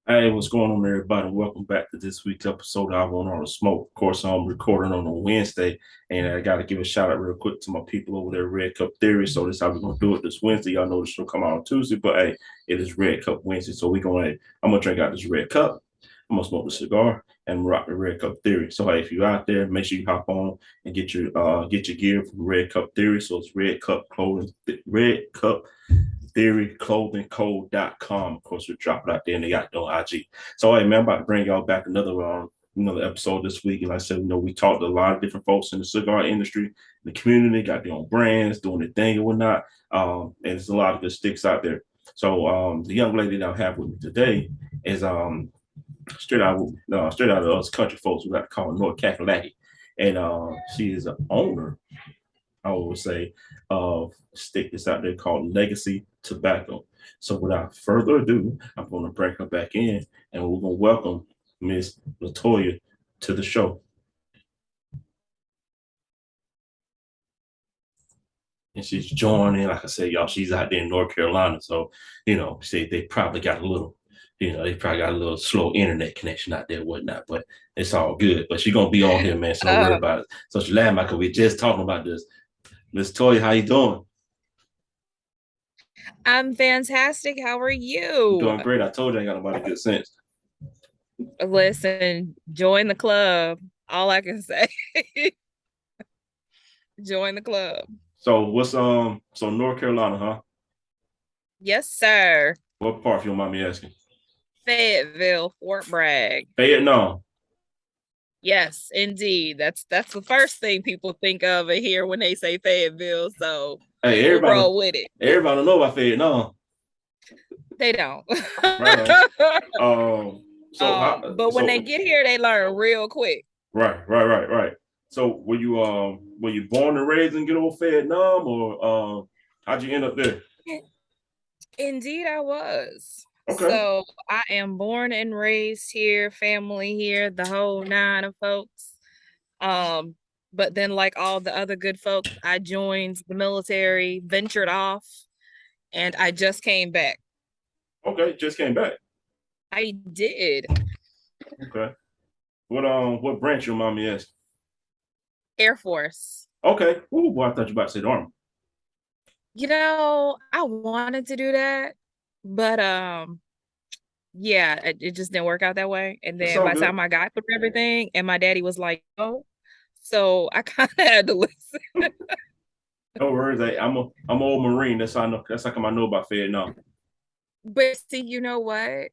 Hey, what's going on, everybody? Welcome back to this week's episode of I Want All the Smoke. Of course, I'm recording on a Wednesday, and I got to give a shout out real quick to my people over there, Red Cup Theory. So this is how we're gonna do it this Wednesday. Y'all know the show come out on Tuesday, but hey, it is Red Cup Wednesday, so I'm gonna drink out this red cup. I'm gonna smoke the cigar and rock the Red Cup Theory. So hey, if you're out there, make sure you hop on and get your gear from Red Cup Theory. So it's Red Cup Clothing, Red Cup theoryclothingco.com. Of course, we drop it out there and they got it on IG. So, hey, man, I'm about to bring y'all back another episode this week. And like I said, we talked to a lot of different folks in the cigar industry, the community, got their own brands, doing their thing and whatnot. And there's a lot of good sticks out there. So, the young lady that I have with me today is straight out of us country folks. We got to call her North Kakalaki. And she is an owner, I would say, of stick that's out there called Legacy Tobacco. So without further ado, I'm going to bring her back in and we're going to welcome Miss Latoya to the show. And she's joining, like I said, y'all, she's out there in North Carolina. So, say they probably got a little slow internet connection out there, whatnot, but it's all good. But she's gonna be on here, man. So don't worry about it. So she laughing because we just talking about this. Miss Toya, how you doing? I'm fantastic. How are I'm you? doing great. I told you I got nobody good sense. Listen, join the club. All I can say. Join the club. So so North Carolina, huh? Yes, sir. What part, if you don't mind me asking? Fayetteville, Fort Bragg. Vietnam. Yes, indeed. That's the first thing people think of and hear when they say Fayetteville. So Hey, we'll roll with it. everybody don't know about Vietnam. They don't. Right on. Um, so how but when they so get here, they learn real quick. right. So were you born and raised in good old Vietnam or how'd you end up there? Indeed, I was. Okay. So I am born and raised here, family here, the whole nine of folks. Um, but then, like all the other good folks, I joined the military, ventured off, and I just came back. Okay, just came back. I did. Okay. What branch your mommy asked? Air Force. Okay. Ooh, boy, I thought you were about to say the army. I wanted to do that, but yeah, it just didn't work out that way. And That's then all by the good. time I got through everything, and my daddy was like, "Oh," so I kind of had to listen. No worries. Hey, I'm an old Marine. That's how I know. That's how come I know about Vietnam. But see, you know what?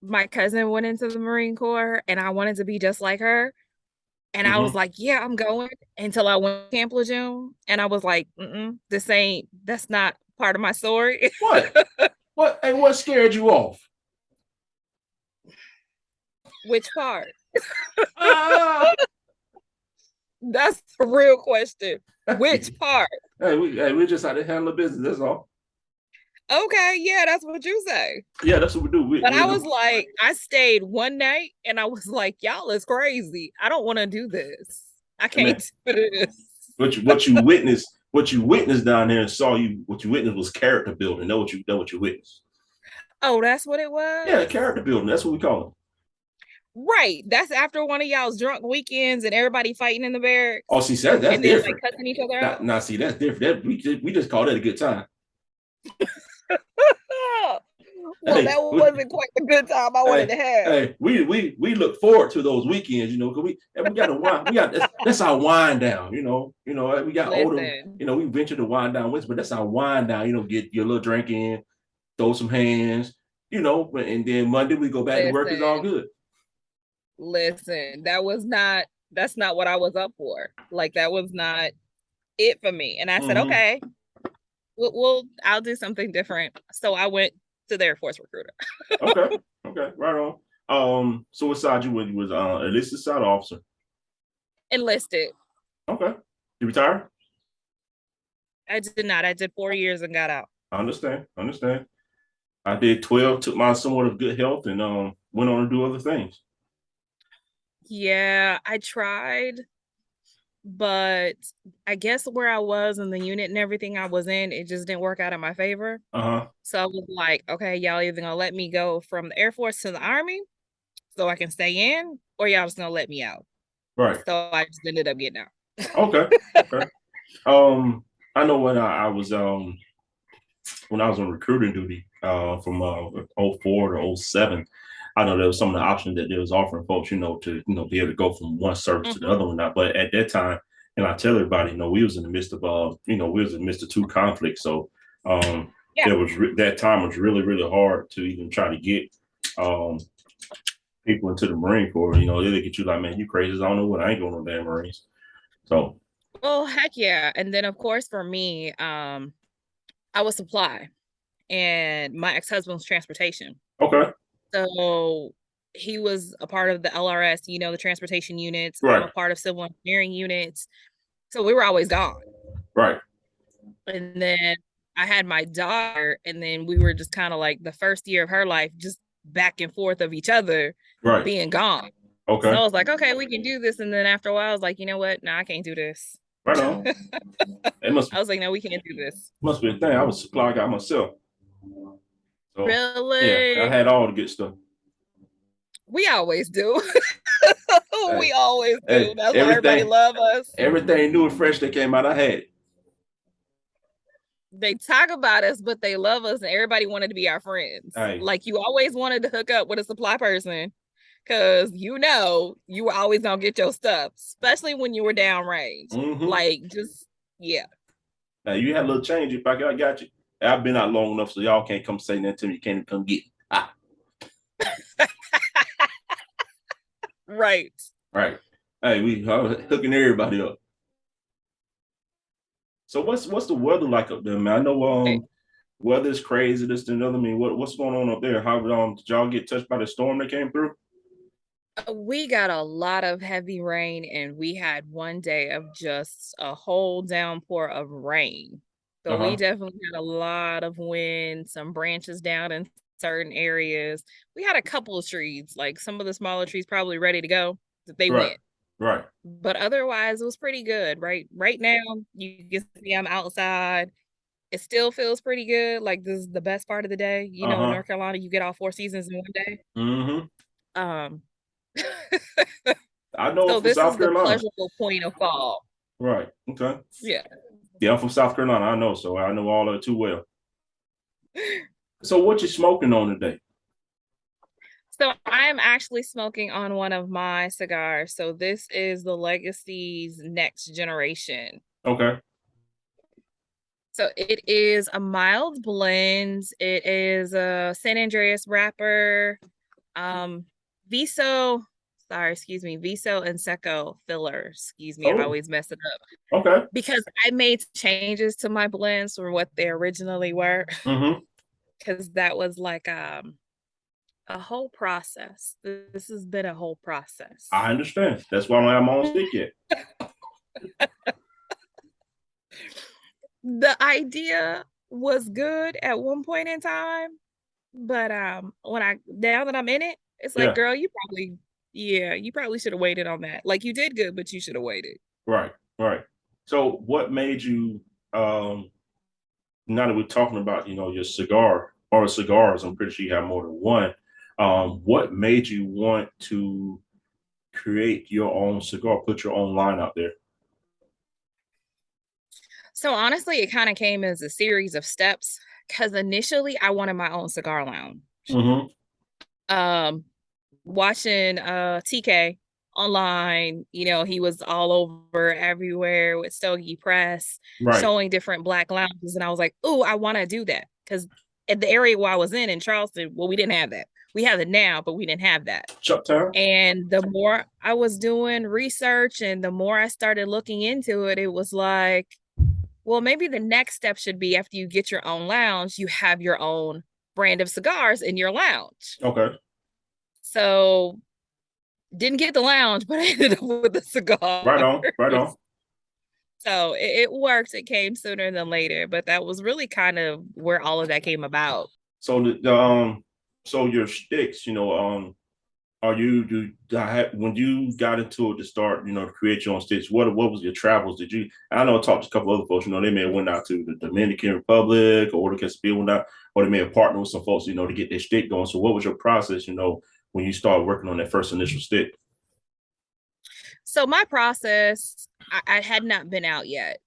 My cousin went into the Marine Corps, and I wanted to be just like her. And I was Mm-hmm. like, "Yeah, I'm going." Until I went to Camp Lejeune, and I was like, that's not part of my story." What? What? Hey, what scared you off? Which part? Ah. That's the real question. Which Hey, part? we just had to handle business. That's all. Okay, yeah, that's what you say. Yeah, that's what we do. But I was like, I stayed one night and I was like, y'all is crazy. I don't want to do this. I Hey, man, can't do this. what you witnessed down there and saw you, what you witnessed was character building. Know what you witnessed. Oh, that's what it Yeah, was? character building. That's what we call it. Right. That's after one of y'all's drunk weekends and everybody fighting in the Oh, barracks see, that's and then like different. cussing each other out. Now, see, that's different. We just call that a good time. Well, Hey, that wasn't quite the good time I wanted hey, to have. we look forward to those weekends, because we got to wind, we got that's our wind down, we got older, Listen, we venture to wind down with, but that's our wind down, get your little drink in, throw some hands, and then Monday we go back to work. It's all listen, good. listen. That's not what I was up for. Like that was not it for me. And I said, Mm-hmm. okay, I'll do something different. So I went to the Air Force recruiter. Okay, okay, right on. So what side you with? You was enlisted side officer? Enlisted. Okay, you retired? I did not. I did 4 years and got out. I understand. I did 12, took my somewhat of good health, and went on to do other things. Yeah, I tried. but I guess where I was in the unit and everything I was in, it just didn't work out in my favor. Uh-huh. So I was like, okay, y'all either gonna let me go from the Air Force to the Army so I can stay in, or y'all just gonna let me out. Right. So I just ended up getting out. Okay. Okay. I know when I was on recruiting duty from '04 to '07, I know there was some of the options that they was offering folks, to be able to go from one service to the other one. Now, but at that time, and I tell everybody, we was in the midst of we was in the midst of two conflicts. So Yeah. there was that time was really really hard to even try to get um people into the Marine Corps. They look at you like, man, you crazy. I don't know what, I ain't going no damn Marines. So Well, heck yeah. And then of course for me, I was supply and my ex-husband's transportation. okay, So he was a part of the LRS, the transportation units. I'm a right, part of civil engineering units. So we were always gone. right, And then I had my daughter, and then we were just kind of like the first year of her life, just back and forth of each other right, being gone. So I okay, was like, okay, we can do this. And then after a while, I was like, you know what? No, I can't do this. right on. It must I was like, no, we can't do this. must be a thing. I was a supply guy myself, so yeah, I Really? had all the good stuff. We always do. Hey, We always do. hey, That's why everybody love us. everything new and fresh that came out, I had it. They talk about us, but they love us, and everybody wanted to be our friends. Hey, Like you always wanted to hook up with a supply person because you were always gonna get your stuff, especially when you were downrange. mm-hmm. Like just yeah. Now you had a little change if I got you. I've been out long enough so y'all can't come say that to me. You can't even come get it. Ah, Right. right. Hey, we hooking everybody up. So what's the weather like up there, man? I know Right. weather's crazy, this and another. I mean, what's going on up there? How did y'all get touched by the storm that came through? We got a lot of heavy rain, and we had one day of just a whole downpour of rain. So we Uh-huh. definitely had a lot of wind, some branches down in certain areas. We had a couple of trees, like some of the smaller trees probably ready to go, that they Right. went. Right. But otherwise, it was pretty good. Right now, you can see I'm outside. It still feels pretty good. Like this is the best part of the day. In Uh-huh. North Carolina, you get all four seasons in one day. Mm-hmm. Um, I know it so from this South is the Carolina. pleasurable point of fall. Right. Okay. Yeah. Yeah, I'm from South Carolina. I know, so I know all of it too well. So what you smoking on today? So I'm actually smoking on one of my cigars. So this is the Legacy's Next Generation. Okay. So it is a mild blend. It is a San Andreas wrapper, Viso, sorry, excuse me, Viso and Seco filler. Excuse me, I Oh, always mess it up okay. because I made changes to my blends from what they originally were Mm-hmm. because that was like a whole process. This has been a whole process. I understand. That's why I don't have my own stick yet. The idea was good at one point in time, but when I now that I'm in it, it's like, Yeah. girl, you probably should have waited on that. Like you did good, but you should have waited. Right. Right. So what made you now that we're talking about, your cigar or cigars, I'm pretty sure you have more than one. What made you want to create your own cigar, put your own line out there? So honestly, it kind of came as a series of steps because initially I wanted my own cigar lounge. Mm-hmm. Um, Watching TK online, he was all over everywhere with Stogie Press, Right. showing different black lounges, and I was like, "Oh, I want to do that." Because at the area where I was in Charleston, well, we didn't have that. We have it now, but we didn't have that. Chuck Town. And the more I was doing research and the more I started looking into it, it was like, well, maybe the next step should be after you get your own lounge, you have your own brand of cigars in your lounge. Okay. So didn't get the lounge, but I ended up with the cigar. Right on. Right on. So it worked. It came sooner than later, but that was really kind of where all of that came about. So so your sticks, Are you when you got into it to start, to create your own sticks? What was your travels? Did you? I know I talked to a couple other folks. They may have went out to the Dominican Republic or the Caribbean, went out, or they may have partnered with some folks, to get their stick going. So, what was your process? When you started working on that first initial stick? So my process, I had not been out yet,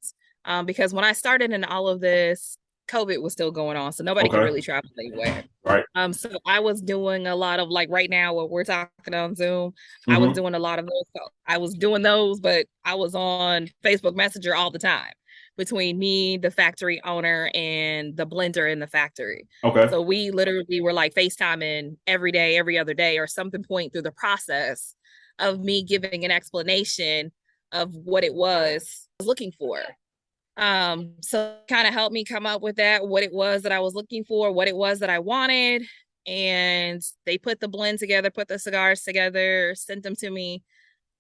because when I started in all of this, COVID was still going on, so nobody could Okay. really travel anywhere. Right. So I was doing a lot of, like, right now what we're talking on Zoom. I was Mm-hmm. doing a lot of those. So I was doing those, but I was on Facebook Messenger all the time between me, the factory owner, and the blender in the factory. Okay. So we literally were like FaceTiming every day, every other day, or something point through the process of me giving an explanation of what it was I was looking for. So kind of helped me come up with that, what it was that I was looking for, what it was that I wanted. And they put the blend together, put the cigars together, sent them to me.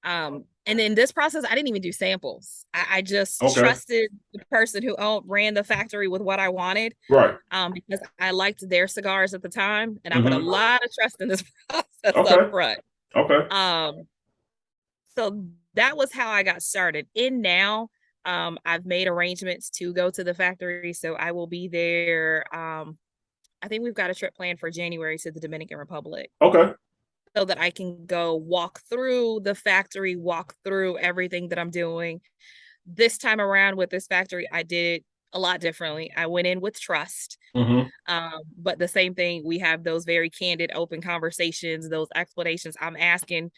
And in this process, I didn't even do samples. I just Okay. trusted the person who ran the factory with what I wanted, Right. because I liked their cigars at the time, and I put a Mm-hmm. lot of trust in this process up Okay. front. Okay. Um, so that was how I got started. In now, I've made arrangements to go to the factory, so I will be there. I think we've got a trip planned for January to the Dominican Republic Okay. so that I can go walk through the factory, walk through everything that I'm doing. This time around with this factory, I did a lot differently. I went in with trust. Mm-hmm. But the same thing, we have those very candid, open conversations, those explanations. I'm asking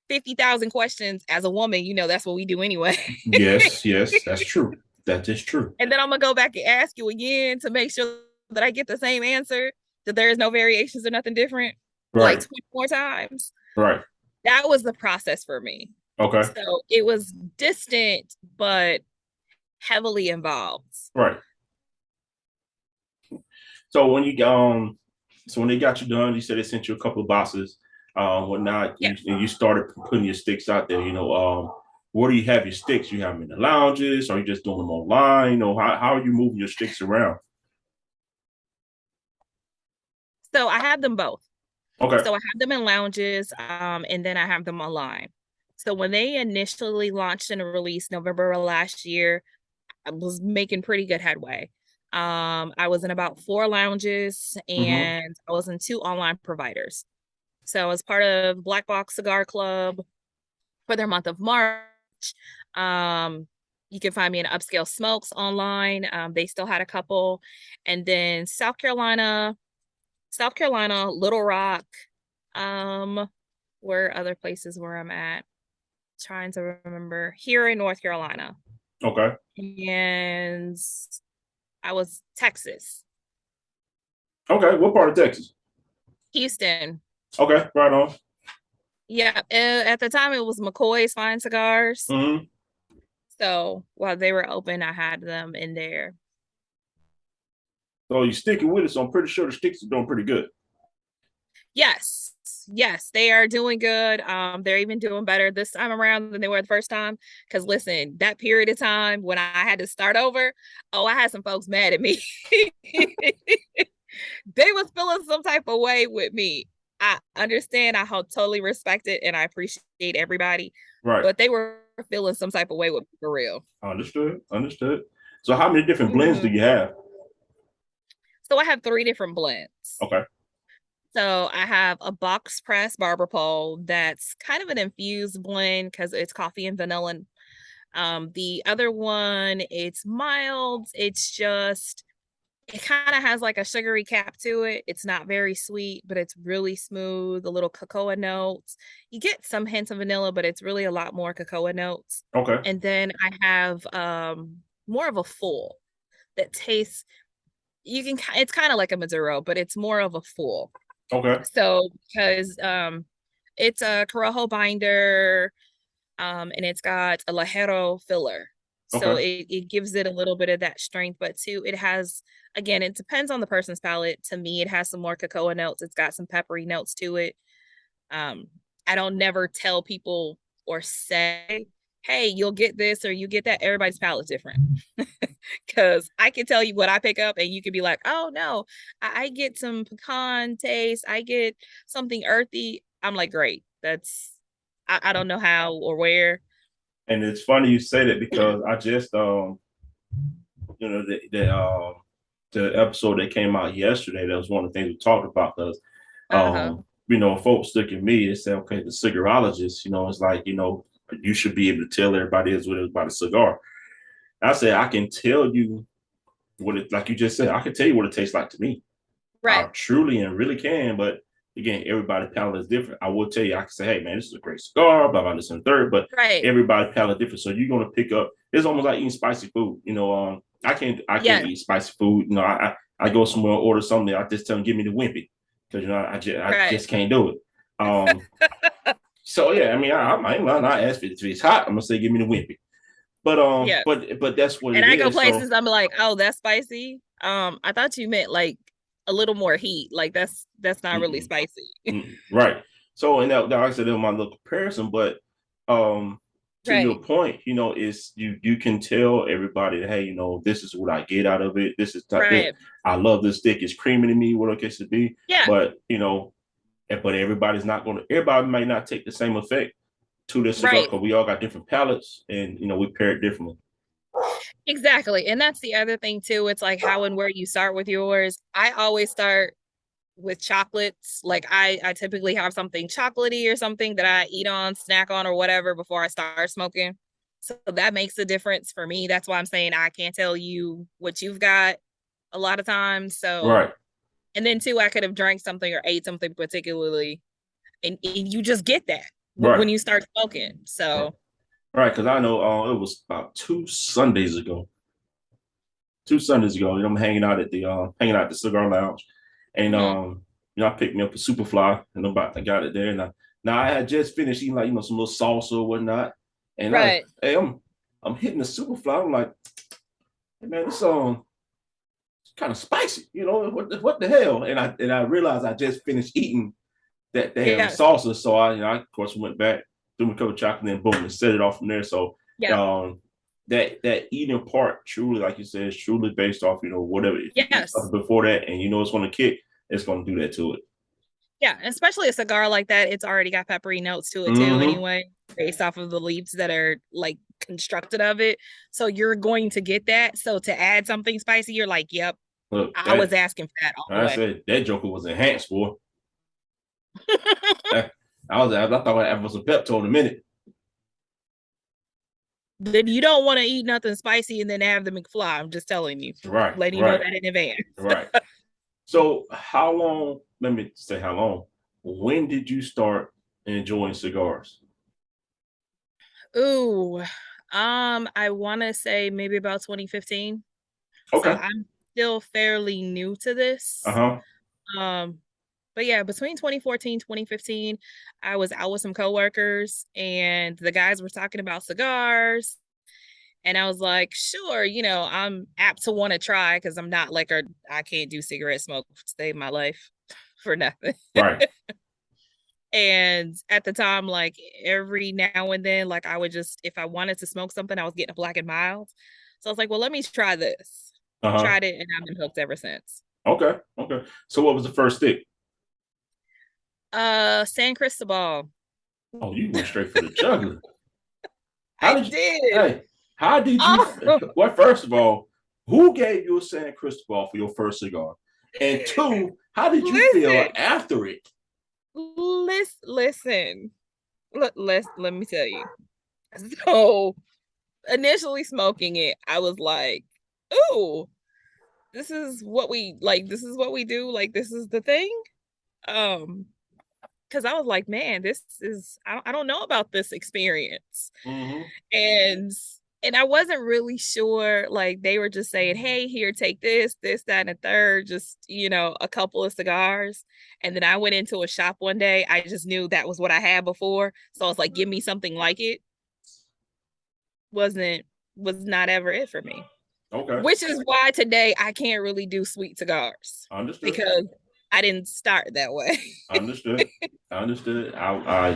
50,000 questions as a woman, that's what we do anyway. Yes. Yes. That's true. That is true. And then I'm gonna go back and ask you again to make sure that I get the same answer, that there is no variations or nothing different, like Right. 20 more times. Right. That was the process for me. Okay. So it was distant, but heavily involved. Right. So when they got you done, you said they sent you a couple of boxes, whatnot. Yeah. And you started putting your sticks out there. Where do you have your sticks? You have them in the lounges? Or are you just doing them online? How are you moving your sticks around? So I have them both. Okay. So I have them in lounges, and then I have them online. So when they initially launched and released November of last year, I was making pretty good headway. I was in about 4 lounges Mm-hmm. and I was in 2 online providers. So I was part of Black Box Cigar Club for their month of March. Um, you can find me in Upscale Smokes online. They still had a couple. And then South Carolina, Little Rock, um, where other places where I'm at. Trying to remember. Here in North Carolina. Okay. And I was Texas, Okay. What part of Texas? Houston. Okay. Right on. Yeah, at the time it was McCoy's Fine Cigars. Mm-hmm. So while they were open, I had them in there. So you're sticking with it. So I'm pretty sure the sticks are doing pretty good. Yes, yes, they are doing good. They're even doing better this time around than they were the first time. Because listen, that period of time when I had to start over, oh, I had some folks mad at me. They was feeling some type of way with me. I understand, I totally respect it, and I appreciate everybody, Right. but they were feeling some type of way with me for real. Understood. Understood. So how many different blends do Mhm. you have? So I have 3 different blends. Okay. So I have a box press barber pole that's kind of an infused blend because it's coffee and vanilla. The other one, it's mild. It's just it kind of has like a sugary cap to it. It's not very sweet, but it's really smooth. A little cocoa notes. You get some hints of vanilla, but it's really a lot more cocoa notes. Okay. And then I have more of a full that tastes. You can. It's kind of like a Maduro, but it's more of a full. Okay. So because it's a Corojo binder, and it's got a Lajero filler. So Okay. it gives it a little bit of that strength, but too, it has, again, it depends on the person's palate. To me, it has some more cocoa notes. It's got some peppery notes to it. Um, I don't never tell people or say, hey, you'll get this or you get that. Everybody's palate's different. Because I can tell you what I pick up and you could be like, oh no, I get some pecan taste. I get something earthy. I'm like, great. I don't know how or where. And it's funny you say that because I just you know the episode that came out yesterday, that was one of the things we talked about because Uh-huh. you know, folks look at me and say, okay, the cigarologist, you know, it's like, you know, you should be able to tell everybody is what it is about a cigar. I said, I can tell you what it, like you just said, I can tell you what it tastes like to me. I Right. truly and really can, but again, everybody's palate is different. I will tell you, I can say, hey man, this is a great cigar, blah blah this and the third, but Right. everybody's palate different. So you're gonna pick up. It's almost like eating spicy food. You know, I can't Yes. eat spicy food. You know, I go somewhere and order something. I just tell them give me the wimpy because you know I Right. just can't do it. So yeah, I mean I ain't lying. I ask if it's hot, I'm gonna say give me the wimpy. But Yeah. that's what And it I go is. So places, I'm like, oh, that's spicy. I thought you meant like a little more heat. Like that's not really mm-mm. spicy. Right. So, and that, like I said, in my little comparison, but to your Right. point, you know, is you can tell everybody, that, hey, you know, this is what I get out of it. This is this. Right. I love this stick. It's creaming in me, what it gets to be. Yeah. But you know, but everybody's not going to. Everybody might not take the same effect to this cigar Right. because we all got different palates, and you know, we pair it differently. Exactly. And that's the other thing too. It's like how and where you start with yours. I always start with chocolates. Like I typically have something chocolatey or something that I eat on, snack on, or whatever before I start smoking. So that makes a difference for me. That's why I'm saying I can't tell you what you've got a lot of times. So, Right. and then too, I could have drank something or ate something particularly, and you just get that when Right. you start smoking. Right. So, Right. Because I know it was about 2 Sundays ago. 2 Sundays ago, you know, I'm hanging out at the cigar lounge, and mhm, you know, I picked me up a Superfly, and I got it there, and now I had just finished eating like you know some little salsa or whatnot, and right, I'm hitting the Superfly. I'm like, hey, man, this it's kind of spicy, you know, what the hell? And I realized I just finished eating that damn yeah, salsa, so I of course went back, threw my cup of chocolate, and then boom, and set it off from there. So yeah, um that eating part truly, like you said, is truly based off, you know, whatever. If you eat something yes. before that and you know it's gonna kick, it's gonna do that to it. Yeah, especially a cigar like that, it's already got peppery notes to it too, Mm-hmm. anyway, based off of the leaves that are like constructed of it. So you're going to get that. So to add something spicy, you're like, yep, Look, I was that asking for that all the I way. said that Joker was enhanced for. I thought I was a Pepto in a minute. Then you don't want to eat nothing spicy and then have the McFly. I'm just telling you, Right, letting you know right, that in advance. right. So how long, let me say how long, when did you start enjoying cigars? Ooh, I want to say maybe about 2015. So Okay. I'm still fairly new to this. Uh-huh. Um, but yeah, between 2014, 2015, I was out with some coworkers and the guys were talking about cigars. And I was like, sure, I'm apt to want to try because I'm not like I can't do cigarette smoke to save my life for nothing. Right. And at the time, like every now and then, like I would just, if I wanted to smoke something, I was getting a black and mild. So I was like, well, let me try this. Uh-huh. Tried it and I've been hooked ever since. Okay. Okay. So what was the first stick? San Cristobal. Oh, you went straight for the jugular. How I did you? did. Hey, how did you? Oh, Well, first of all, who gave you a San Cristobal for your first cigar? And two, how did you feel listen, after it? listen. Let me tell you. So initially smoking it, I was like, "Ooh, this is what we like. This is what we do. Like this is the thing." Um, because I was like, "Man, this is I don't know about this experience." Mm-hmm. and and I wasn't really sure. Like they were just saying, "Hey, here, take this, that, and a third, just a couple of cigars." And then I went into a shop one day. I just knew that was what I had before, so I was like, "Give me something like it." Wasn't was not ever it for me. Okay. Which is why today I can't really do sweet cigars Understood. because I didn't start that way. Understood. Understood.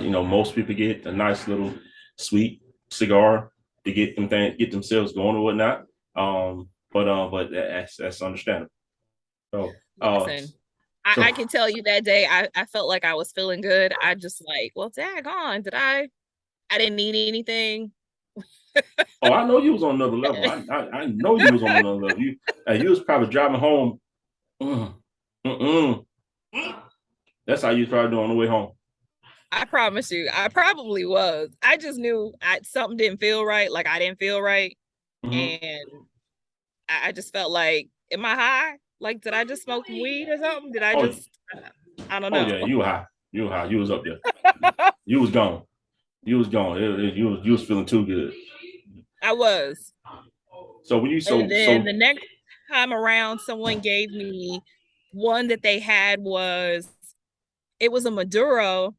You know, most people get a nice little sweet cigar to get them things, get themselves going or whatnot. But that's understandable. So, Listen, So, I can tell you that day I felt like I was feeling good. I just like, well, daggone, I didn't need anything. oh, I know you was on another level. I know you was on another level. You was probably driving home. Mm, mm, mm. That's how you started doing on the way home. I promise you, I probably was. I just knew something didn't feel right. Like I didn't feel right. Mm-hmm. And I just felt like, am I high? Like, did I just smoke weed or something? Did I Oh, just, I don't oh know. yeah, you were high. You were high. You was up there. You was gone. You was gone. You was feeling too good. I was. So when you And so then so the next time around, someone gave me one that they had it was a Maduro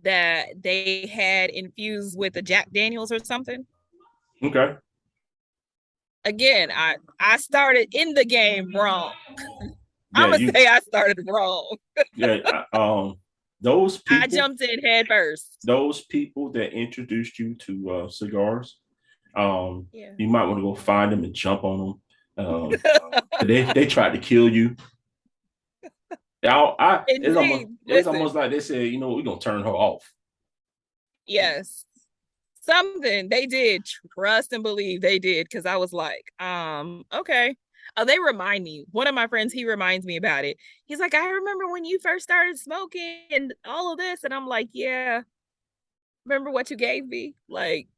that they had infused with a Jack Daniels or something. okay, Again, I started in the game wrong. yeah, I'm gonna say I started wrong. yeah, those I people, jumped in head first. those people that introduced you to cigars, Yeah. you might want to go find them and jump on them. They tried to kill you. Indeed. It's Listen, almost like they said, we're gonna turn her off. yes. Something they did, trust and believe they did, because I was like, okay. They remind me. One of my friends, he reminds me about it. He's like, I remember when you first started smoking and all of this. And I'm like, yeah, remember what you gave me? Like,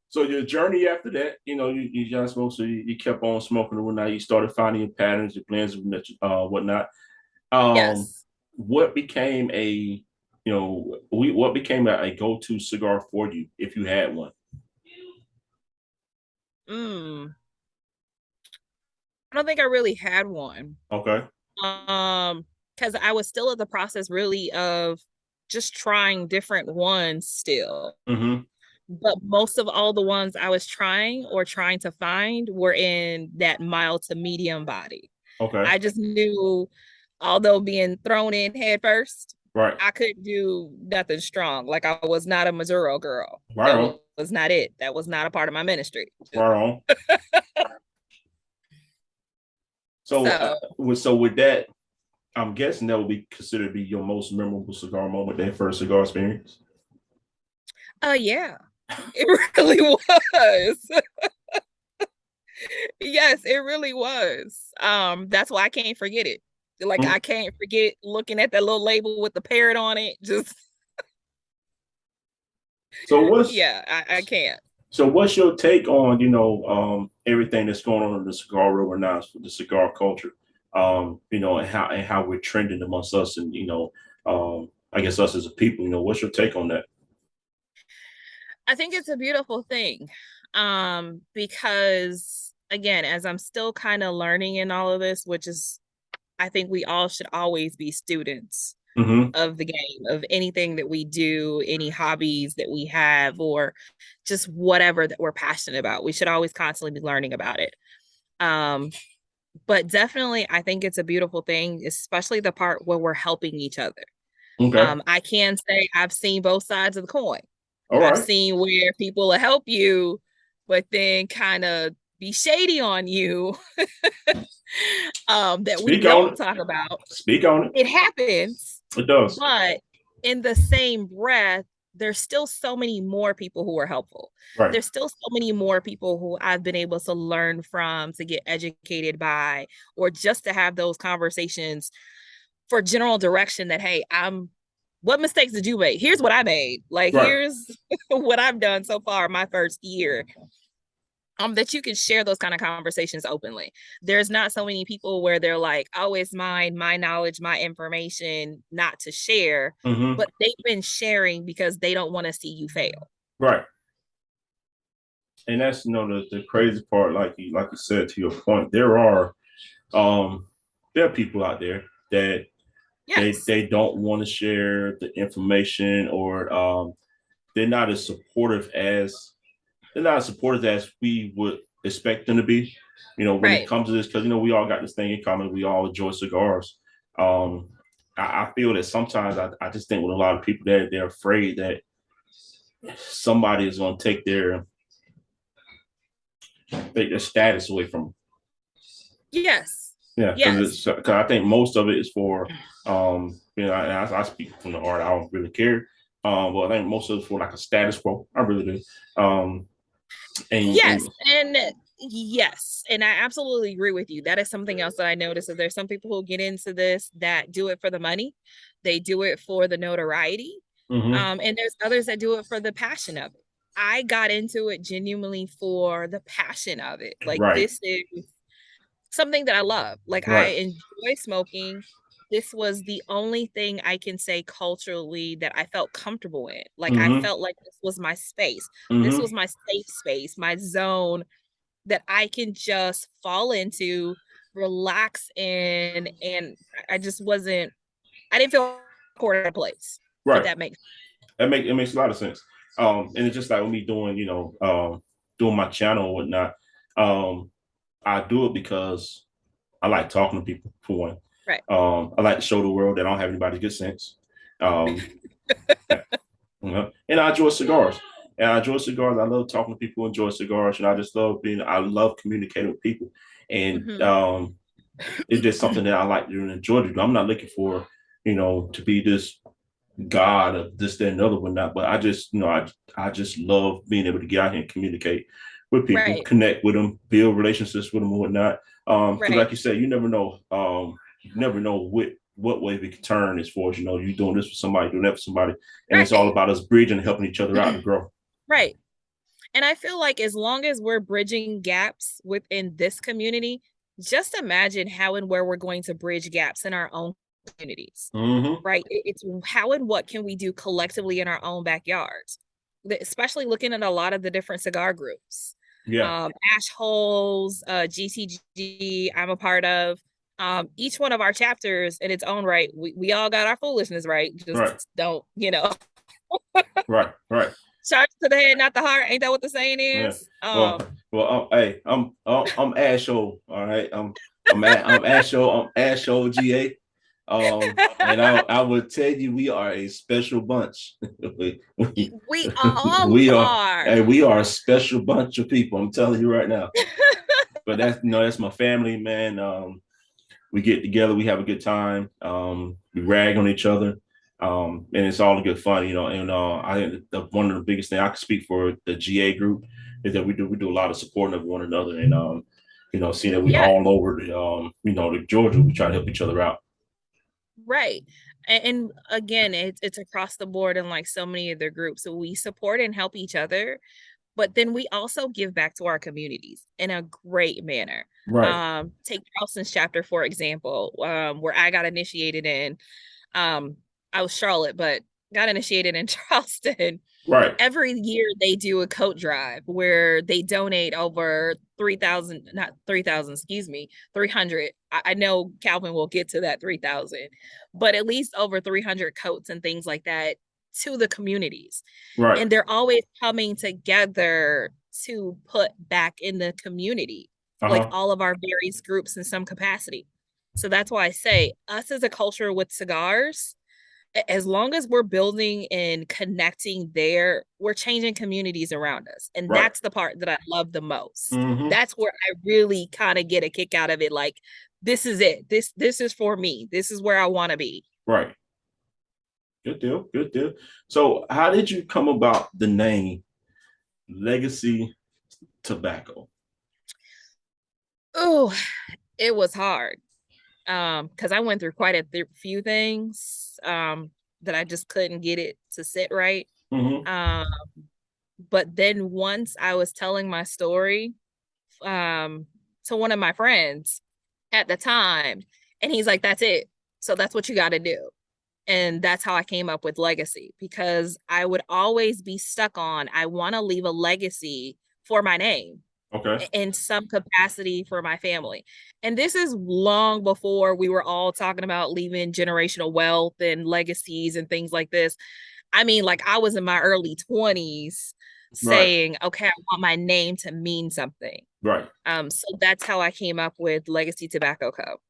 So your journey after that, you just smoke, so you kept on smoking and whatnot. You started finding your patterns, your plans, whatnot. Um, yes. what became what became a go-to cigar for you if you had one? Mm. I don't think I really had one. Okay. Because I was still in the process really of just trying different ones still. Mm-hmm. But most of all the ones I was trying or trying to find were in that mild to medium body. Okay. I just knew, although being thrown in head first, Right. I couldn't do nothing strong. Like I was not a Missouri girl. Right That on. was not it. That was not a part of my ministry. Right on. So, So, with that, I'm guessing that would be considered to be your most memorable cigar moment, that first cigar experience. yeah, it really was. Yes, it really was. That's why I can't forget it. Like Mm. I can't forget looking at that little label with the parrot on it. Just So what's yeah, I can't. so what's your take on everything that's going on in the cigar world right now, the cigar culture, and how we're trending amongst us, and I guess us as a people. What's your take on that? I think it's a beautiful thing. Because again, as I'm still kind of learning in all of this, which is I think we all should always be students Mm-hmm. of the game, of anything that we do, any hobbies that we have, or just whatever that we're passionate about. We should always constantly be learning about it. Um, but definitely, I think it's a beautiful thing, especially the part where we're helping each other. Okay. I can say I've seen both sides of the coin. All I've right. seen where people will help you, but then kind of be shady on you that we Speak on don't it. talk about. Speak on it. It happens, It does. but in the same breath, there's still so many more people who are helpful. Right. There's still so many more people who I've been able to learn from, to get educated by, or just to have those conversations for general direction that, hey, what mistakes did you make? Here's what I made. Like, Right. here's what I've done so far my first year. That you can share those kind of conversations openly. There's not so many people where they're like, oh, it's mine, my knowledge, my information, not to share, Mm-hmm. but they've been sharing because they don't want to see you fail. Right. And that's the crazy part, like you said, to your point, um there are people out there that Yes. they don't want to share the information, or they're not as supportive as we would expect them to be, when it Right. comes to this, because we all got this thing in common. We all enjoy cigars. um I feel that sometimes I just think with a lot of people that they're afraid that somebody is going to take their status away from them. Yes. Yeah, Yes. because I think most of it is for I speak from the heart. I don't really care. But I think most of it's for like a status quo. I really do. And Yes. And yes. And I absolutely agree with you. That is something else that I noticed that there's some people who get into this that do it for the money. They do it for the notoriety. mm-hmm, And there's others that do it for the passion of it. I got into it genuinely for the passion of it. Like right, this is something that I love. Like I right, enjoy smoking. This was the only thing I can say culturally that I felt comfortable in. Like I mm-hmm, felt like this was my space. This mm-hmm, was my safe space, my zone that I can just fall into, relax in, and I just wasn't. I didn't feel out of place. If right. that makes It makes a lot of sense. And it's just like with me doing, doing my channel and whatnot. Um, I do it because I like talking to people for one. right. I like to show the world that I don't have anybody's good sense. Um, and I enjoy cigars. And I enjoy cigars. I love talking to people, enjoy cigars, and I just love I love communicating with people. And Mm-hmm. it's just something that I like to enjoy to do. I'm not looking for, to be this God of this, that, and the other one, not. But I just, I just love being able to get out here and communicate with people, Right. connect with them, build relationships with them and whatnot. Because Right. like you said, you never know what way we can turn as far as you doing this for somebody, doing that for somebody, and it's all Right. about us bridging and helping each other out to grow. Right. And I feel like as long as we're bridging gaps within this community, just imagine how and where we're going to bridge gaps in our own communities, Mm-hmm. right? It's how and what can we do collectively in our own backyards, especially looking at a lot of the different cigar groups. Yeah. Ash Holes, GTG, I'm a part of. Each one of our chapters in its own right, we all got our foolishness right. Right. Just don't, Right. Right. charge to the head, not the heart. Ain't that what the saying Yeah. is? Well, hey, I'm Asho. All right. I'm Asho. I'm Asho GA. And I would tell you, we are a special bunch. We all we are, are. hey, we are a special bunch of people. I'm telling you right now. But that's my family, man. We get together, we have a good time. We rag on each other. And it's all a good fun, And I think one of the biggest things I can speak for the GA group is that we do a lot of supporting of one another, and seeing that we Yeah, all over the Georgia, we try to help each other out. right. And again, it's across the board in like so many of their groups. So we support and help each other, but then we also give back to our communities in a great manner. Right, Take Charleston's chapter, for example, where I got initiated in. I was Charlotte, but got initiated in Charleston. right, Every year they do a coat drive where they donate over 3,000, not 3,000, excuse me, 300. I know Calvin will get to that 3,000, but at least over 300 coats and things like that to the communities. right. And they're always coming together to put back in the community, like Uh-huh. all of our various groups in some capacity. So that's why I say us as a culture with cigars, as long as we're building and connecting there, we're changing communities around us. And Right. that's the part that I love the most. Mm-hmm. That's where I really kind of get a kick out of it. Like, this is it. This is for me. This is where I want to be. Right. Good deal. Good deal. So how did you come about the name Legacy Tobacco? Oh, it was hard. Because I went through quite a few things that I just couldn't get it to sit right. Mm-hmm. Um, but then once I was telling my story to one of my friends at the time, and he's like, "That's it. So that's what you got to do." And that's how I came up with legacy, because I would always be stuck on I want to leave a legacy for my name Okay. in some capacity for my family. And this is long before we were all talking about leaving generational wealth and legacies and things like this. I mean, like I was in my early 20s Right. saying, okay, I want my name to mean something. Right. So that's how I came up with Legacy Tobacco Co.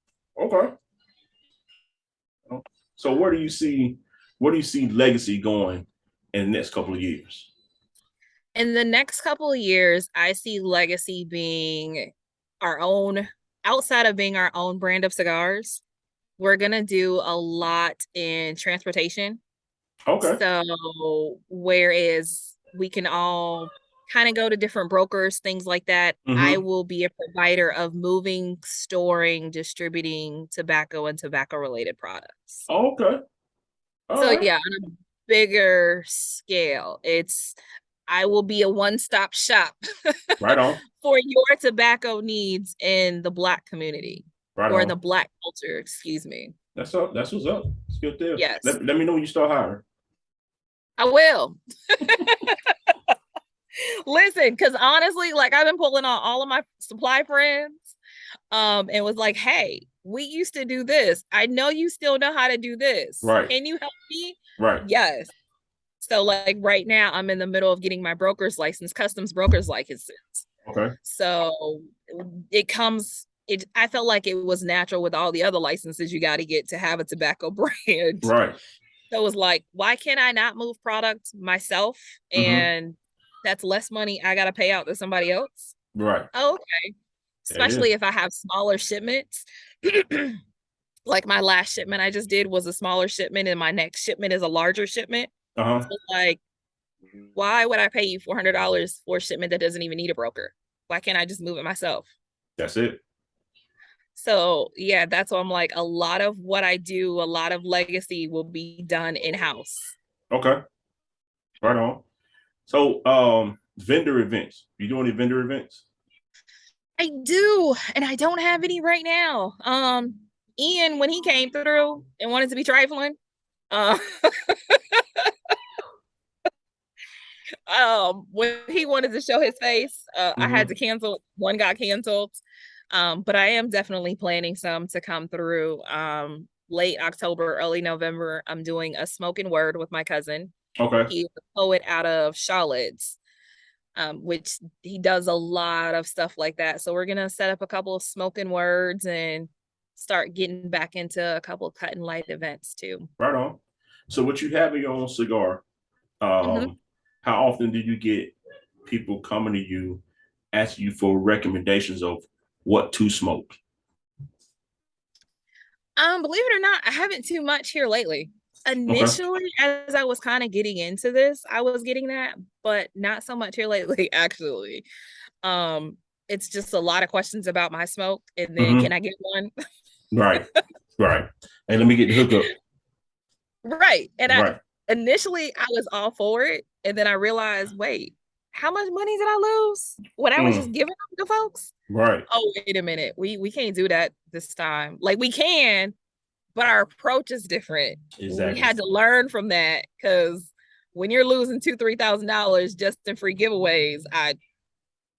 Okay. So where do you see Legacy going in the next couple of years? In the next couple of years, I see Legacy being our own outside of being our own brand of cigars, we're gonna do a lot in transportation. Okay. So whereas we can all kind of go to different brokers, things like that, I Mm-hmm. will be a provider of moving, storing, distributing tobacco and tobacco related products. Okay. All So right. yeah, on a bigger scale, I will be a one-stop shop Right on. for your tobacco needs in the Black community Right or in the on. Black culture, excuse me. That's up. That's what's up. It's a good deal. Yes, Let me know when you start hiring. I will. Listen, because honestly, like I've been pulling on all of my supply friends, and was like, hey, we used to do this. I know you still know how to do this. Right. Can you help me? Right. Yes. So like right now, I'm in the middle of getting my broker's license, customs broker's licenses. Okay. So I felt like it was natural with all the other licenses you got to get to have a tobacco brand. Right. So it was like, why can't I not move product myself? Mm-hmm. And that's less money I got to pay out to somebody else. Right. Oh, okay. There it Especially is. if I have smaller shipments. Like my last shipment I just did was a smaller shipment, and my next shipment is a larger shipment. Uh-huh. So like, why would I pay you $400 for a shipment that doesn't even need a broker? Why can't I just move it myself? That's it. So yeah, that's why I'm like, a lot of what I do, a lot of legacy will be done in-house. Okay. Right on. So, vendor events. You doing any vendor events? I do, and I don't have any right now. Ian, when he came through and wanted to be trifling, uh, when he wanted to show his face, I had Mm-hmm. to cancel. One got canceled. But I am definitely planning some to come through. Late October, early November. I'm doing a spoken word with my cousin. Okay. He's a poet out of Charlotte, which he does a lot of stuff like that. So we're gonna set up a couple of spoken words and start getting back into a couple of cut and light events too. Right on. So, what you have in your own cigar, Mm-hmm. how often do you get people coming to you asking you for recommendations of what to smoke? Believe it or not, I haven't too much here lately. Okay. Initially, as I was kind of getting into this, I was getting that, but not so much here lately, actually. Um, it's just a lot of questions about my smoke, and then can Mm-hmm. I get one? Right. Right. And let me get the hookup. Right. And I Right. initially I was all for it, and then I realized, wait, how much money did I lose when I was just Mm. giving them to folks? Right. Oh, wait a minute. We can't do that this time. Like we can, but our approach is different. We Exactly. had to learn from that because when you're losing $2,000-3,000 just in free giveaways,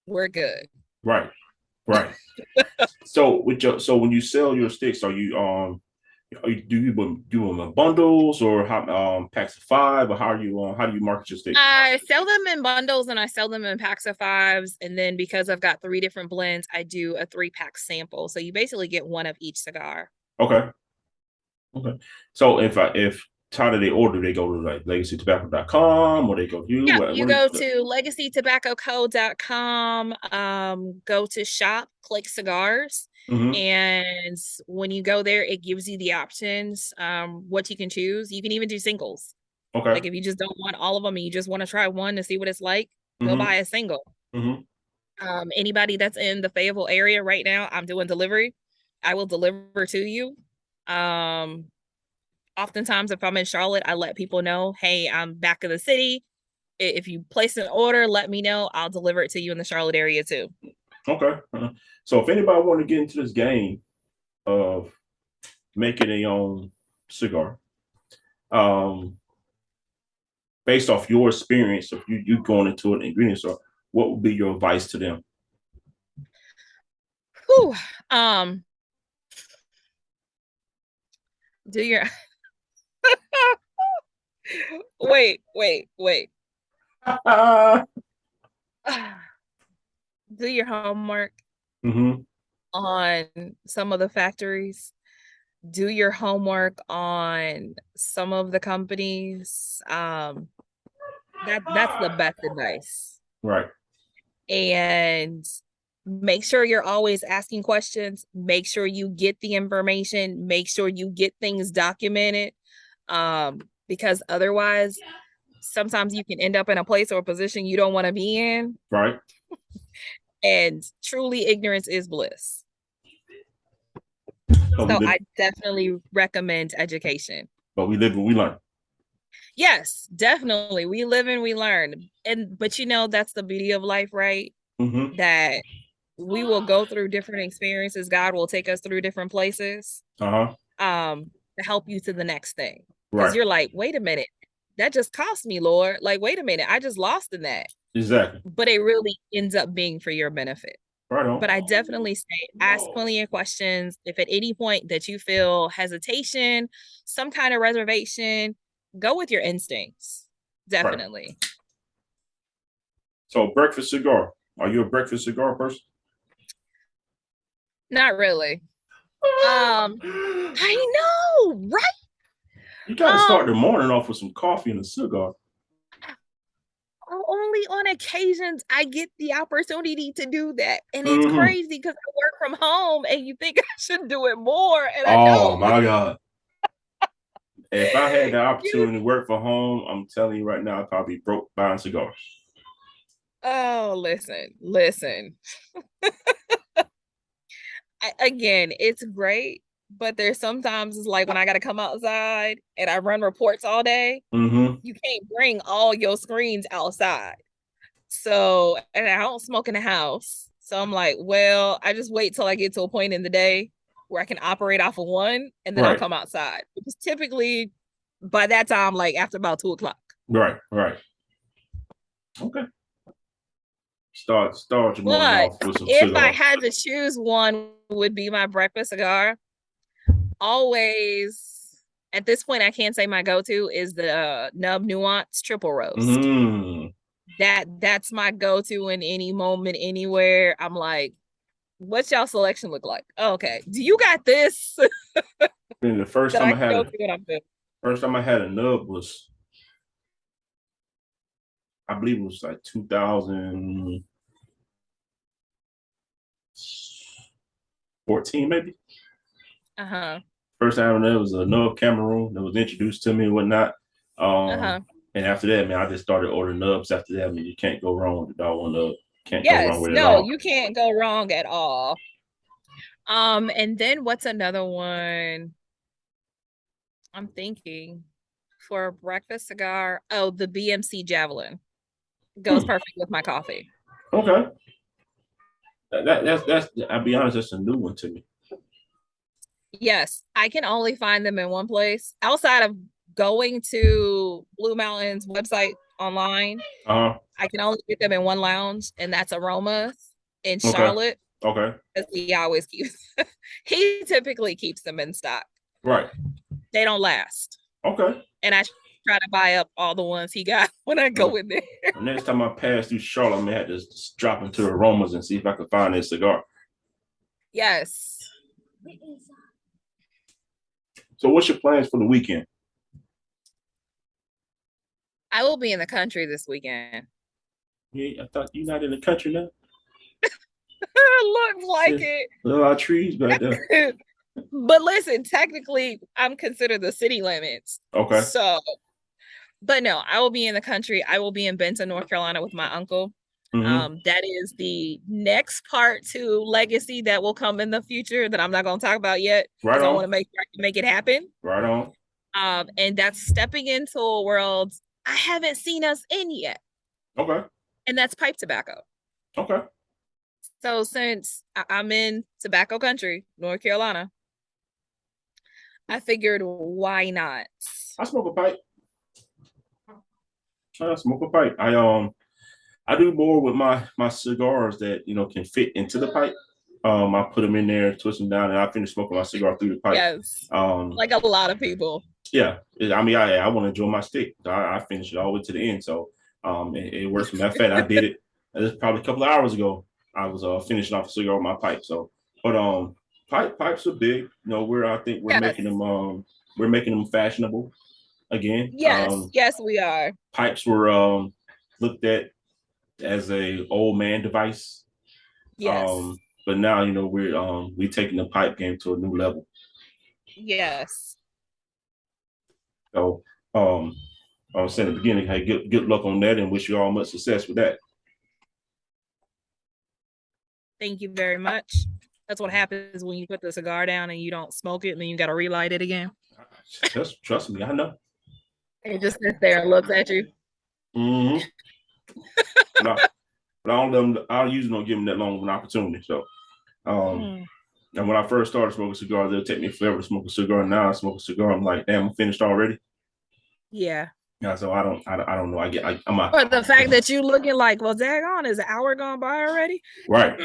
we're good. Right. Right. So when you sell your sticks, do you do them in bundles or how packs of five, or how do you market your sticks? I sell them in bundles and I sell them in packs of fives. And then because I've got 3 different blends, I do a 3-pack sample. So you basically get one of each cigar. Okay. Okay. So if how do they order? They go to like legacytobacco.com or they go to you. Yeah, What you do you, go to legacytobaccoco.com, go to shop, click cigars. mm-hmm. And when you go there, it gives you the options, what you can choose. You can even do singles. Okay. Like if you just don't want all of them and you just want to try one to see what it's like, go Mm-hmm. buy a single. Mm-hmm. Anybody that's in the Fayetteville area right now, I'm doing delivery. I will deliver to you. Um, Oftentimes, if I'm in Charlotte, I let people know, hey, I'm back in the city. If you place an order, let me know. I'll deliver it to you in the Charlotte area too. Okay. So if anybody want to get into this game of making their own cigar, um, based off your experience of you going into an ingredient store, what would be your advice to them? Whew. Um, do your wait. Do your homework Mm-hmm. on some of the factories. Do your homework on some of the companies. That's the best advice. Right. And Make sure you're always asking questions. Make sure you get the information. Make sure you get things documented. Because otherwise, sometimes you can end up in a place or a position you don't want to be in. Right. And truly, ignorance is bliss. But So I definitely recommend education. But we live and we learn. Yes, definitely. We live and we learn. But that's the beauty of life, right? Mm-hmm. That we will go through different experiences. God will take us through different places to help you to the next thing. Because Right. you're like, wait a minute, that just cost me, Lord. Like, wait a minute, I just lost in that. Exactly. But it really ends up being for your benefit. Right on. But I definitely say ask plenty of questions. If at any point that you feel hesitation, some kind of reservation, go with your instincts. Definitely. Right. So breakfast cigar. Are you a breakfast cigar person? Not really. I know, right? You got to start the morning off with some coffee and a cigar. Only on occasions I get the opportunity to do that. And it's crazy because I work from home and you think I should do it more. And I don't. Oh my God. If I had the opportunity to work from home, I'm telling you right now, I'd probably be broke buying cigars. Oh, listen. Again, it's great, but there's sometimes it's like when I got to come outside and I run reports all day, you can't bring all your screens outside. So, and I don't smoke in the house. So I'm like, well, I just wait till I get to a point in the day where I can operate off of one and then I'll come outside. Because typically by that time, like after about 2:00. Right. Okay. Start your morning off with some if I cigars. had to choose one, would be my breakfast cigar. Always at this point, I can't say my go-to is the Nub Nuance Triple Roast. That's my go-to in any moment, anywhere. I'm like, what's y'all selection look like? Oh, okay. Do you got this? And the first time I had a nub was, I believe it was like 2014, maybe. First time there was a nub Cameroon that was introduced to me and whatnot. And after that, man, I just started ordering nubs after that. I mean, you can't go wrong with the dog nub. Can't go wrong with it at all. You can't go wrong at all. And then what's another one? I'm thinking for a breakfast cigar. Oh, the BMC Javelin goes perfect with my coffee. Okay. That's I'll be honest, that's a new one to me. Yes, I can only find them in one place outside of going to Blue Mountain's website online. I can only get them in one lounge, and that's Aromas in Charlotte. Okay. Because he always keeps, he typically keeps them in stock. Right. They don't last. Okay. And I try to buy up all the ones he got when I go in there. Next time I pass through Charlotte, I may have to just drop into Aromas and see if I can find this cigar. Yes. So what's your plans for the weekend? I will be in the country this weekend. Yeah, I thought you're not in the country now. Looks like it. There are a lot of trees back there. But listen, technically, I'm considered the city limits. Okay. So, but no, I will be in the country. I will be in Benton, North Carolina with my uncle. That is the next part to legacy that will come in the future that I'm not going to talk about yet. Right on. I want to make it happen. Right on. And that's stepping into a world I haven't seen us in yet. Okay. And that's pipe tobacco. Okay. So since I'm in tobacco country, North Carolina, I figured, why not? I smoke a pipe. I do more with my cigars that can fit into the pipe. I put them in there, twist them down, and I finish smoking my cigar through the pipe. Yes. Like a lot of people. Yeah. I mean, I want to enjoy my stick. I finish it all the way to the end. So it works for me. In fact, I did it. It's probably a couple of hours ago. I was finishing off a cigar with my pipe. So, but pipes are big. I think we're making them fashionable again. Yes, we are. Pipes were looked at as a old man device Yes. But now, we're taking the pipe game to a new level. Yes. So I was saying at the beginning, hey, good luck on that and wish you all much success with that. Thank you very much. That's what happens when you put the cigar down and you don't smoke it and then you got to relight it again. Just trust me, I know. It just sits there and looks at you. Mm-hmm. But I usually don't give them that long of an opportunity. So, and when I first started smoking cigars, it'll take me forever to smoke a cigar. Now I smoke a cigar, I'm like, damn, I'm finished already. Yeah. Yeah, so I don't know. I'm a, But the fact that you looking like, well, daggone, is an hour gone by already? right.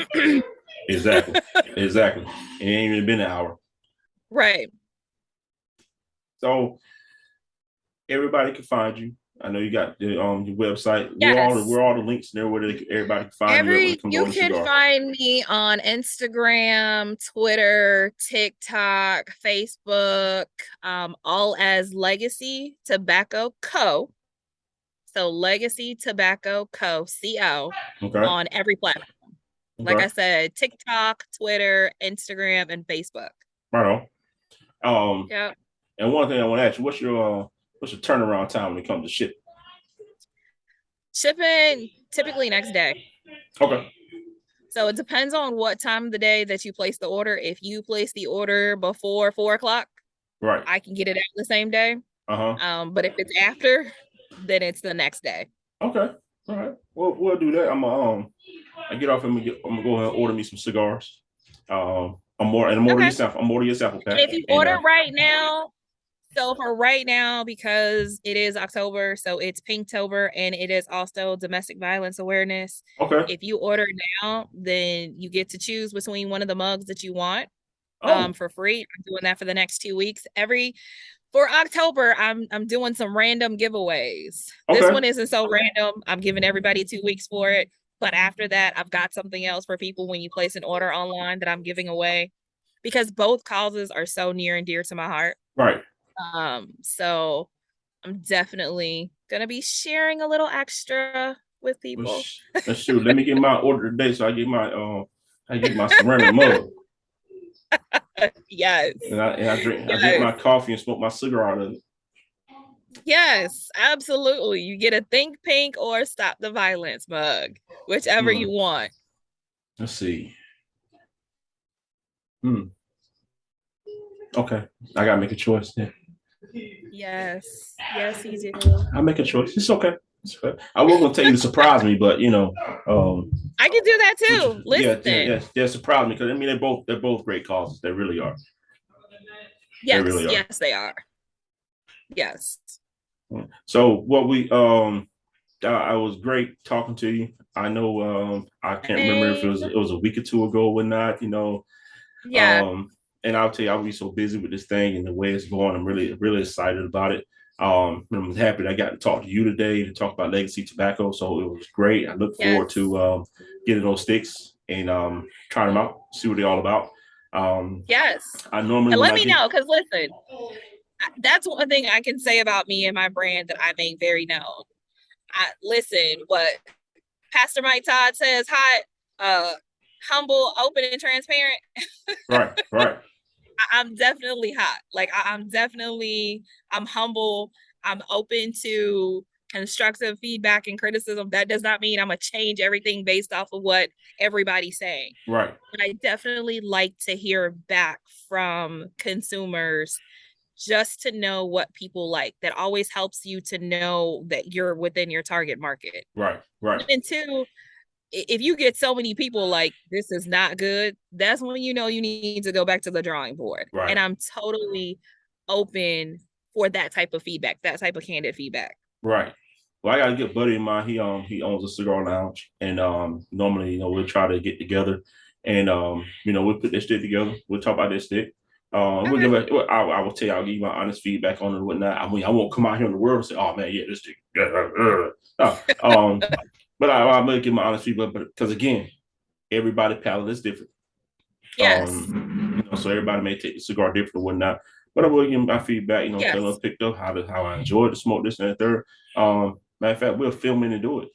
Exactly. Exactly. It ain't even been an hour. Right. So everybody can find you. I know you got the your website. Yes. Where all the links there where everybody can find you when it comes You on the can cigar. find me on Instagram, Twitter, TikTok, Facebook, all as Legacy Tobacco Co. So Legacy Tobacco Co. CO Okay. on every platform. Okay. Like I said, TikTok, Twitter, Instagram, and Facebook. Right on. Yeah. And one thing I want to ask you, what's your turnaround time when it comes to ship? Shipping typically next day. Okay. So it depends on what time of the day that you place the order. If you place the order before 4 o'clock, Right. I can get it out the same day. Uh-huh. But if it's after, then it's the next day. Okay. All right. Well, we'll do that. I get off and I'm gonna go ahead and order me some cigars. I'm more Okay. your sample pack. And if you order right now, so for right now, because it is October, so it's Pinktober, and it is also domestic violence awareness. Okay. If you order now, then you get to choose between one of the mugs that you want for free. I'm doing that for the next 2 weeks. For October, I'm doing some random giveaways. Okay. This one isn't so random. I'm giving everybody 2 weeks for it. But after that, I've got something else for people when you place an order online that I'm giving away, because both causes are so near and dear to my heart. Right. So I'm definitely gonna be sharing a little extra with people. Shoot, let me get my order today, so I get my ceramic mug. Yes. And I drink my coffee and smoke my cigar out of it. Yes, absolutely. You get a Think Pink or Stop the Violence mug, whichever you want. Let's see. Okay, I gotta make a choice then. Yes, you do. I'll make a choice. It's okay. I wasn't gonna tell you to surprise me, but I can do that too. Listen. Yeah, surprise me, because I mean they're both great causes. They really are. Yes, they really are. Yes, they are. Yes. So what we I was great talking to you. I know I can't remember if it was a week or two ago or not. Yeah. And I'll tell you, I'll be so busy with this thing and the way it's going. I'm really excited about it. I'm happy that I got to talk to you today to talk about Legacy Tobacco. So it was great. I look forward to getting those sticks and trying them out, see what they're all about. Yes. I normally and let me know, because listen, that's one thing I can say about me and my brand that I make very known. Listen, what Pastor Mike Todd says, hot, humble, open, and transparent. Right. I'm definitely hot. Like I'm humble. I'm open to constructive feedback and criticism. That does not mean I'm gonna change everything based off of what everybody's saying. Right. But I definitely like to hear back from consumers just to know what people like. That always helps you to know that you're within your target market. Right. And two, if you get so many people like, this is not good, that's when you know you need to go back to the drawing board. Right. And I'm totally open for that type of feedback, that type of candid feedback. Right. Well, I got a good buddy of mine. He owns a cigar lounge, and normally we'll try to get together, and we'll put this stick together. We'll talk about this stick. We'll give it. I will tell you. I'll give you my honest feedback on it and whatnot. I mean, I won't come out here in the world and say, "Oh man, yeah, this stick." No. But I'm gonna give my honest feedback. But because again, everybody palate is different. Yes. So everybody may take the cigar different or whatnot. But I will give my feedback. Yes. Tell them picked up how I enjoyed the smoke, this and that third. Matter of fact, we'll film in and do it.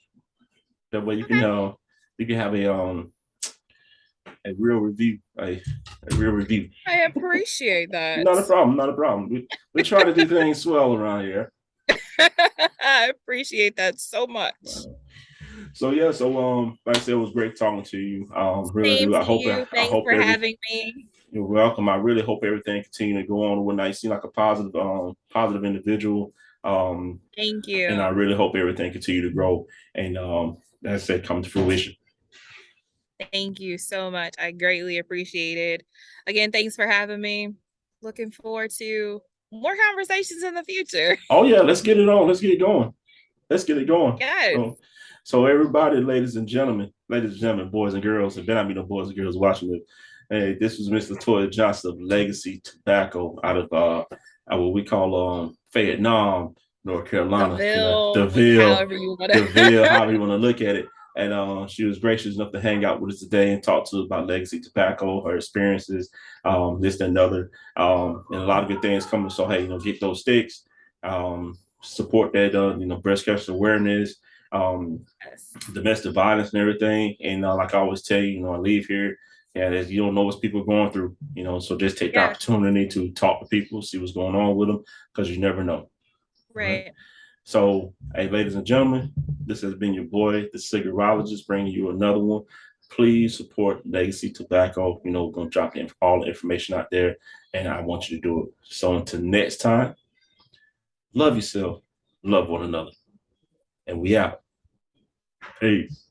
That way you can have a real review. A real review. I appreciate that. Not a problem. Not a problem. We try to do things swell around here. I appreciate that so much. So yeah, like I said, it was great talking to you. Really Same do. to you. I Thanks hope for having me. you're welcome. I really hope everything continue to go on with night. You seem like a positive individual. Um, Thank and I you. really hope everything continue to grow and as I said, come to fruition. Thank you so much. I greatly appreciate it. Again, thanks for having me. Looking forward to more conversations in the future. Oh yeah, let's get it on. Let's get it going. Let's get it going. Yes. So everybody, ladies and gentlemen, boys and girls, and then I mean no boys and girls watching it. Hey, this was Mr. Latoya Johnson of Legacy Tobacco out of what we call Fayetteville, North Carolina. However you want DeVille, to. however you want to look at it. And she was gracious enough to hang out with us today and talk to us about Legacy Tobacco, her experiences, this and another, and a lot of good things coming. So hey, get those sticks. Support that breast cancer awareness, Yes. domestic violence and everything. And like I always tell you, I leave here and as you don't know what people are going through, so just take the Yes. opportunity to talk to people, see what's going on with them, because you never know. Right. So, hey, ladies and gentlemen, this has been your boy, the Cigarologist, bringing you another one. Please support Legacy Tobacco. We're going to drop all the information out there, and I want you to do it. So until next time, love yourself, love one another, and we out. Peace.